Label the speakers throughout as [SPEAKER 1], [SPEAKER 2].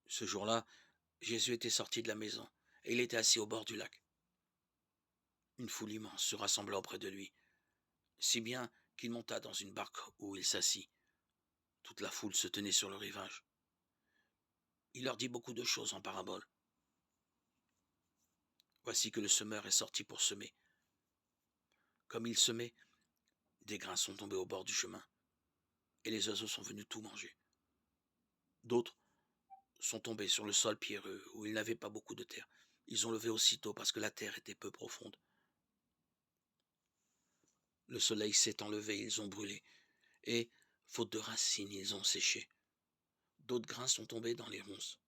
[SPEAKER 1] Ce jour-là, Jésus était sorti de la maison, et il était assis au bord du lac. Une foule immense se rassembla auprès de lui, si bien qu'il monta dans une barque où il s'assit. Toute la foule se tenait sur le rivage. Il leur dit beaucoup de choses en parabole. Voici que le semeur est sorti pour semer. Comme il semait, des grains sont tombés au bord du chemin, et les oiseaux sont venus tout manger. D'autres sont tombés sur le sol pierreux, où il n'avait pas beaucoup de terre. Ils ont levé aussitôt parce que la terre était peu profonde. Le soleil s'étant levé, ils ont brûlé, et, faute de racines, ils ont séché. D'autres grains sont tombés dans les ronces.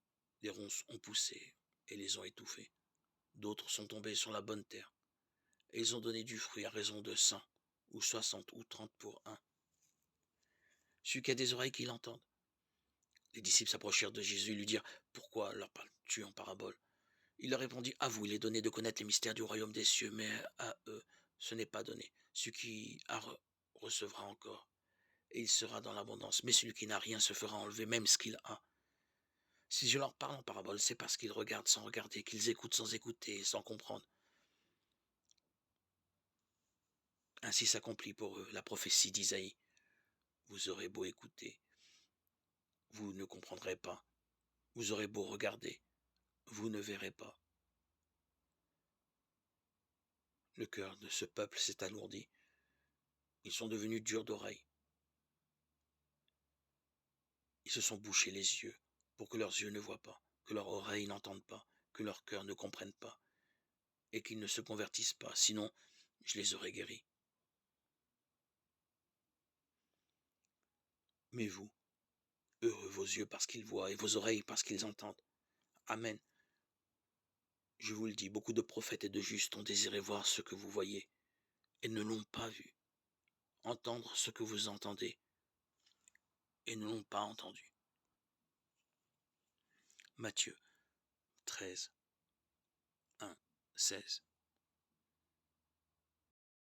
[SPEAKER 1] Les ronces ont poussé et les ont étouffés. D'autres sont tombés sur la bonne terre, et ils ont donné du fruit à raison de 100, ou 60, ou 30 pour un. Celui qui a des oreilles qu'il entende. Les disciples s'approchèrent de Jésus et lui dirent: Pourquoi leur parles-tu en parabole? Il leur répondit: À vous, il est donné de connaître les mystères du royaume des cieux, mais à eux, ce n'est pas donné. Celui qui a recevra encore, et il sera dans l'abondance. Mais celui qui n'a rien se fera enlever même ce qu'il a. Si je leur parle en parabole, c'est parce qu'ils regardent sans regarder, qu'ils écoutent sans écouter, sans comprendre. Ainsi s'accomplit pour eux la prophétie d'Isaïe. Vous aurez beau écouter, vous ne comprendrez pas. Vous aurez beau regarder, vous ne verrez pas. Le cœur de ce peuple s'est alourdi. Ils sont devenus durs d'oreille. Ils se sont bouchés les yeux pour que leurs yeux ne voient pas, que leurs oreilles n'entendent pas, que leur cœur ne comprenne pas, et qu'ils ne se convertissent pas, sinon je les aurais guéris. Mais vous, heureux vos yeux parce qu'ils voient et vos oreilles parce qu'ils entendent. Amen. Je vous le dis, beaucoup de prophètes et de justes ont désiré voir ce que vous voyez, et ne l'ont pas vu, entendre ce que vous entendez, et ne l'ont pas entendu. Matthieu 13, 1, 16.